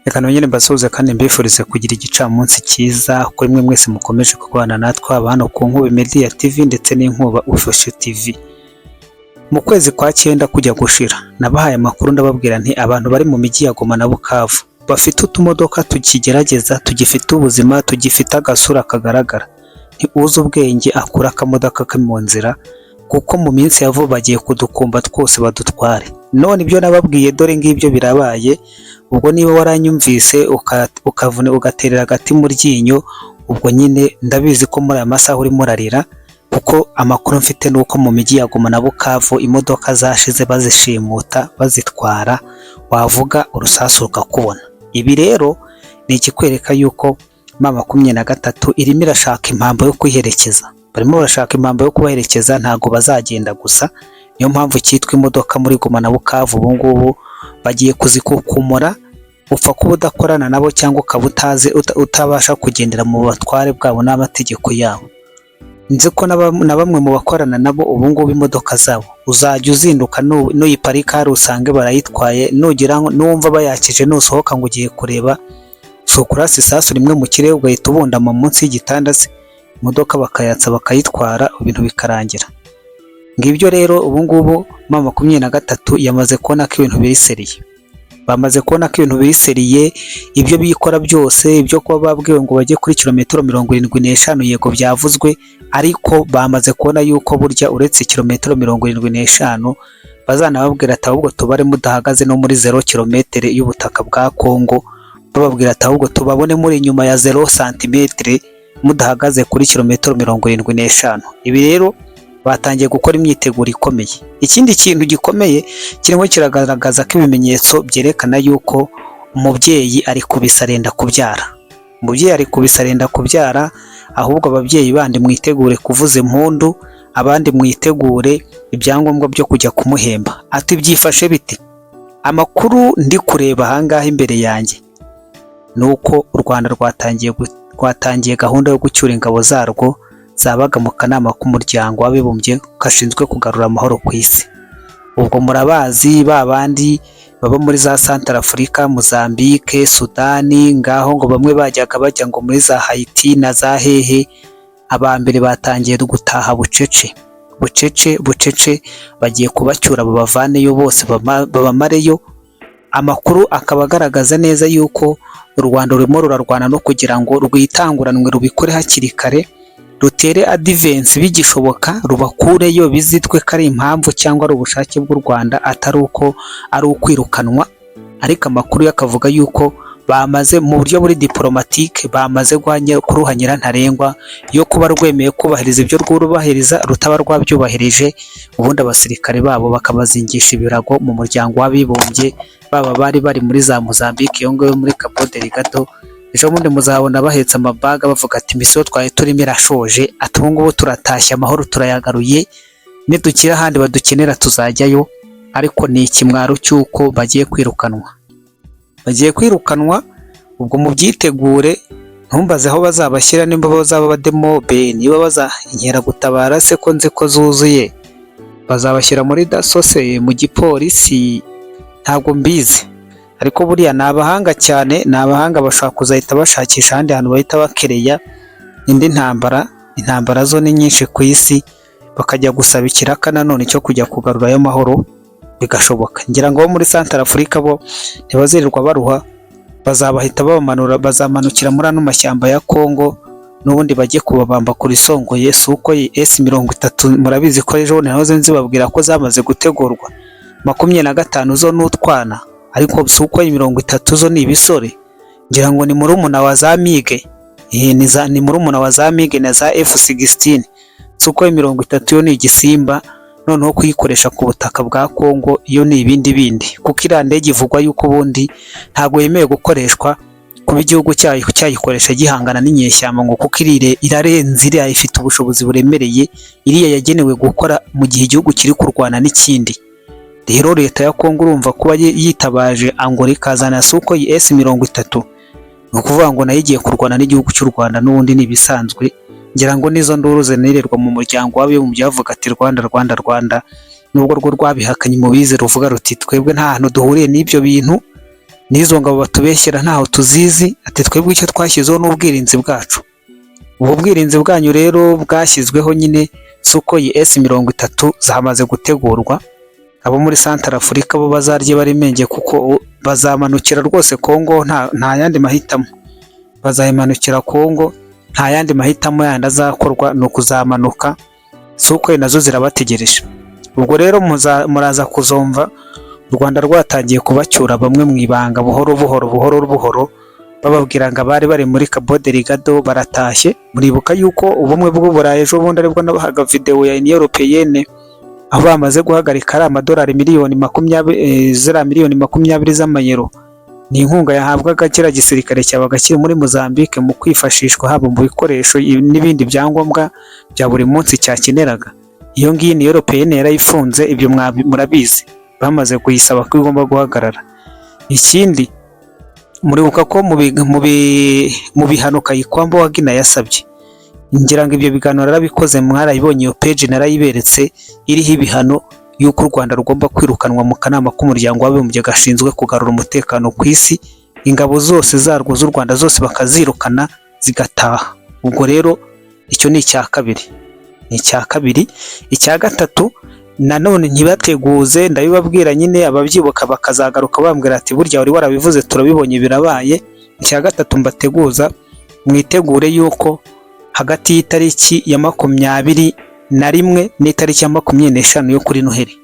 Reka nongere mbasuhuze kandi mbifurize kugira igicamunsi cyiza kuri mwe mwese mukomeje kubana natwe hano ku Nkubi Media TV ndetse n'Inkuba Official TV. Mu kwezi kwa 9 kujya gushira nabahaye amakuru ndababwira nti abantu bari mu mijyi ya Goma na Bukavu bafite utumodoka tukigerageza, tugifite ubuzima, tugifite agasura kagaragara, ntiuza ubwenge akura akamodoka kari mu nzira, kuko mu minsi yavuba bagiye kudukumba twose badutware. None ibyo nababwiye dore ngibyo birabaye. Ubwo niba waranyumvise ukavune ugaterera agati mu ryinyo, ubwo nyine ndabizi ko muri aya masaha uri murarira, kuko amakuru mfite nuko mu mijyi ya Goma na Bukavu imodoka zashize bazishimuta bazitwara, wavuga urusasu rukakubona. Ibi rero ni ikikwereka yuko M23 irimo irashaka impambo yo kwiherekeza. Barimo barashaka impambo yo kubaherekeza, ntago bazagenda gusa. Niyo mpamvu cyitwa imodoka muri Goma na Bukavu ubu ngubu bagiye kuzikukumura, upfa kuba udakorana nabo cyangwa ukabutaze utabasha kugendera mu batware bwabo n'amategeko yabo. Nzi ko na bamwe mu bakorana nabo ubu ngubu imodoka zabo uzajya uzinduka nuyiparika hari usange barayitwaye, nugira numva bayakije nusohoka ngo ugiye kureba sokurasi isasu rimwe mu kirere ugahita ubundama munsi y'igitanda se, imodoka bakayatsa bakayitwara ibintu bikarangira. Ngibyo rero ubu ngubu M23 yamaze kubona ko ibintu biri seriye. Bamaze kubona ko ibintu biri seriye, ibyo bikora byose, ibyo kuba babwiwe ngo bajye kuri kilometero 75 yego byavuzwe, ariko bamaze kubona yuko burya uretse kilometero 75 bazanababwira ati ahubwo tubare mudahagaze no muri 0 kilometere y'ubutaka bwa Kongo, bababwira ati ahubwo tubabone muri inyuma ya 0 cm mudahagaze kuri kilometero 75. Ibi rero batangiye gukora imyiteguro ikomeye. Ikindi kintu gikomeye kirimo kiragaragaza ko ibimenyetso byerekana yuko umubyeyi ari kubisarenda kubyara. Umubyeyi ari kubisarenda kubyara, ahubwo ababyeyi bandi mwitegure kuvuza impundu, abandi mwitegure ibyangombwa byo kujya kumuhemba. Ati byifashe biti? Amakuru ndi kureba ahangaha imbere yanjye nuko u Rwanda rwatangiye gahunda yo gucyura ingabo zarwo zabaga mu kanama k'umuryango w'abibumbye kashinzwe kugarura amahoro ku isi. Ubwo murabazi babandi baba muri za Centrafrica, Mozambique, Sudani, ngaho ngo bamwe bajyaga bajya ngo muri za Haiti na za hehe, abambere batangiye gutaha bucece bagiye kubacyura babavaneyo bose babamareyo. Amakuru akaba agaragaza neza yuko u Rwanda rurimo rurarwana no kugira ngo rwitanguranwe rubikore hakiri kare, rutere advance bigishoboka, rubakureyo bizitwe ko ari impamvu cyangwa ari ubushake bw'u Rwanda, atari uko ari ukwirukanwa. Ariko amakuru yakavuga yuko bamaze mu buryo buri diplomatique bamaze kuruhanyira ntarengwa yo kuba rwemeye kubahiriza ibyo rwubahiriza rutaba rwabyubahirije, ubundi abasirikare babo bakabazingisha ibirago mu muryango w'abibumbye, baba bari muri za Mozambique yo ngayo muri Cabo Delgado. Ejo bundi muzabona bahetse amabaga bavuga ati misiyo twaye turimo irashoje, ati ubu ngubu turatashye amahoro turayagaruye, nidukira ahandi badukenera tuzajyayo. Ariko ni ikimwaro cy'uko bagiye kwirukanwa. Ubwo mu byitegure, ntumbaze aho bazabashyira, nimba bazaba bademobe, niba bazanyera gutabara se ko nzi ko zuzuye, bazabashyira muri dasose mu gipolisi, ntabwo mbizi. Ariko buriya ni abahanga cyane, ni abahanga bashaka kuzahita bashakisha ahandi hantu bahita bakereya indi intambara zo ni nyinshi ku isi, bakajya gusaba ikiraka nanone cyo kujya kugarura ayo mahoro bigashoboka. Ngira ngo muri Centrafrica bo ntibazirirwa baruha, bazabahita bazamanukira muri ano mashyamba ya Kongo, n'ubundi bajye kubabamba kuri Songoye Sukhoi S-30. Murabizi ko ejo nahoze nzibabwira ko zamaze gutegurwa 25 zo n'utwana, ariko Sukhoi 30 zo ni ibisore. Ngira ngo ni murumuna wa za Mige, ni murumuna wa za Mige na za F-16. Sukhoi 30 yo ni igisimba, noneho kuyikoresha ku butaka bwa Kongo iyo ni ibindi bindi, kuko irandege ivugwa yuko ubundi ntago yemeye gukoreshwa kuba igihugu cyayikoresha gihangana n'inyeshyamba, ngo kuko irarenze, iriya ifite ubushobozi buremereye, iriya yagenewe gukora mu gihe igihugu kiri kurwana n'ikindi. Rero leta ya Kongo urumva kuba yitabaje Angola ikazana Sukhoi S-30, ni ukuvuga ngo nayo igiye kurwana n'igihugu cy'u Rwanda, n'ubundi ni ibisanzwe. Ngira ngo nizo nduru zenererwa mu muryango w'abibumbye bavuga ati Rwanda, nubwo rwo rwabihakanye mubize ruvuga ruti twebwe nta hantu duhuriye n'ibyo bintu, n'izo ngabo batubeshyera ntaho tuzizi, ati twebwe icyo twashyizeho n'ubwirinzi bwacu. Ubu bwirinzi bwanyu rero bwashyizweho nyine Sukhoi S-30 zamaze gutegurwa. Abo muri Central Africa bo bazarye bari menge, kuko bazamanukira rwose Kongo, nta yandi mahitamo. Bazayimanukira Kongo, nta yandi mahitamo yandi azakorwa, ni ukuzamanuka. Sukhoi nazo zirabategereje. Ubwo rero muraza kuzumva u Rwanda rwatangiye kubacyura bamwe mu ibanga buhoro buhoro, bababwira ngo abari bari muri Cabo Delgado baratashye. Muribuka yuko ubumwe bw'Uburayi ejo bundi aribwo nabahaga video ya Union Européenne, aho bamaze guhagarika ari amadolari miliyoni 20 z'amayero. Ni inkunga yahabwaga kira gisirikare cyabaga kiri muri Mozambique mu kwifashishwa haba mu bikoresho n'ibindi byangombwa bya buri munsi cyakeneraga. Iyo ngiyi ni Européenne yarayifunze, ibyo murabizi, bamaze kuyisaba ko igomba guhagarara. Ikindi muribuka ko mu bihano Kayikwamba wa Guinea yasabye, ngira ngo ibyo biganiro narabikoze, mwarayibonye iyo page narayiberetse, iriho ibihano yuko u Rwanda rugomba kwirukanwa mu kanama k'umuryango w'abibumbye gashinzwe kugarura umutekano ku isi, ingabo zose zarwo z'u Rwanda zose bakazirukana zigataha. Ubwo rero icyo ni icya kabiri. Icya gatatu, nanone ntibateguze, ndabibabwira nyine ababyibuka bakazagaruka bambwira ati burya wari warabivuze turabibonye birabaye. Icya gatatu mbateguza, mwitegure yuko hagati y'itariki ya 21 n'itariki ya 25 yo kuri Noheli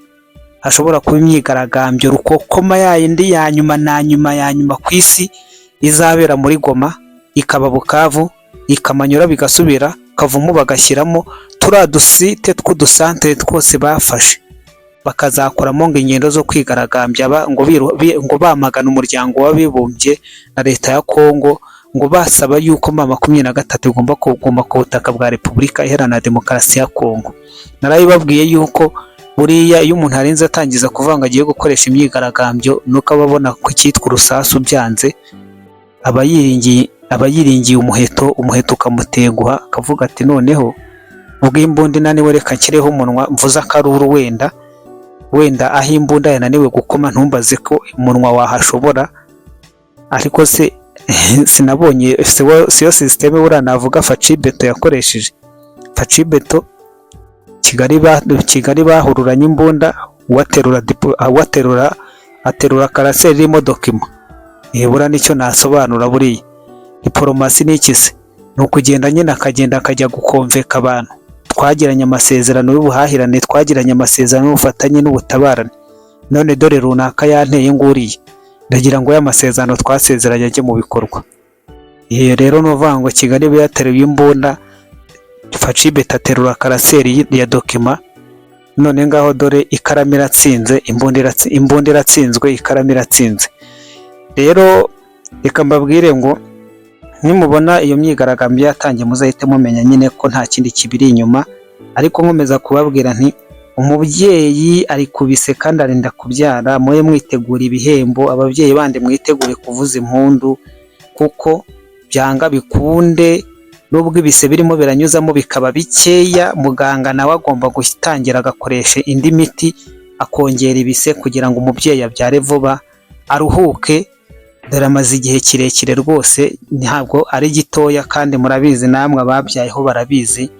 hashobora kuba imyigaragambyo rukokoma yindi ya nyuma ku isi, izabera muri Goma, ikaba Bukavu, ikamanyura bigasubira Kavumu, bagashyiramo turiya dusite tw'udusantere twose bafashe, bakazakoramo ngo ingendo zo kwigaragambya ngo bamagana umuryango w'abibumbye na leta ya Kongo, ngo basaba yuko 23 igomba kuguma ku butaka bwa Repubulika Iharanira Demokarasi ya Kongo. Narabibabwiye yuko buriya iyo umuntu arinze atangiza kuvanga agiye gukoresha imyigaragambyo, nuko ababona ku cyitwa urusasu byanze, abayiringiye umuheto ukamutenguha, akavuga ati noneho ubwo imbundi naniwe reka nshyireho umunwa mvuza akaruru, wenda aho imbunda yananiwe gukoma ntumbaze ko umunwa wahashobora. Ariko se sinabonye siyo systeme buriya navuga Facibeto yakoresheje. Facibeto Kigali bahururanye imbunda, aterura karaseri irimo dokima. Buriya nicyo nasobanura. Buriya diplomasi ni iki se? Ni ukugenda nyine akajya gukomveka abantu. Twagiranye amasezerano y'ubuhahirane, twagiranye amasezerano y'ubufatanye n'ubutabarane, none dore runaka yanteye nguriye, ndagira ngo ya masezerano twasezeranye ajye mu bikorwa. Rero nuvuga ngo Kigali bateruye imbunda, Facibeto aterura karaseri ya dokima, none ngaho dore ikaramu iratsinze, imbunda iratsinzwe, ikaramu iratsinze. Rero reka mbabwire ngo nimubona iyo myigaragambyo yatangiye muzahite mumenya nyine ko nta kindi kibiri inyuma. Ariko nkomeza kubabwira nti umubyeyi ari kubise kandi arinda kubyara, muye mwitegura ibihembo, ababyeyi bandi mwitegure kuvuza impundu, kuko byanga bikunde nubwo ibise birimo biranyuzamo bikaba bikeya, muganga nawe agomba gutangira agakoresha indi miti akongera ibise kugira ngo umubyeyi abyare vuba aruhuke. Dore amaze igihe kirekire rwose, ntabwo ari gitoya, kandi murabizi namwe ababyayeho barabizi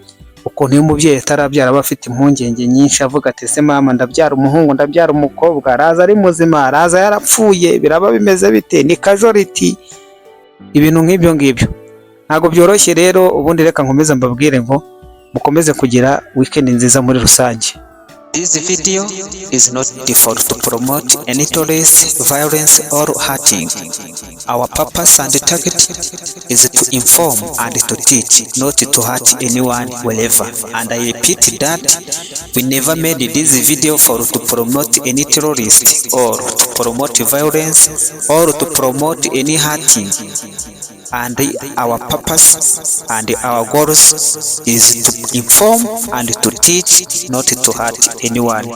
ukuntu iyo umubyeyi atarabyara aba afite impungenge nyinshi, avuga ati se mama ndabyara umuhungu ndabyara umukobwa, araza ari muzima, araza yarapfuye, biraba bimeze bite, ni casualty, ibintu nk'ibyo ngibyo ntabwo byoroshye. Rero ubundi reka nkomeze mbabwire ngo mukomeze kugira weekend nziza muri rusange. This video is not default to promote any terrorist, violence or hurting. Our purpose and target is to inform and to teach, not to hurt anyone wherever. And I repeat that we never made this video to promote any terrorist or to promote violence or to promote any hurting. And our purpose and our goals is to inform and to teach, not to hurt anyone.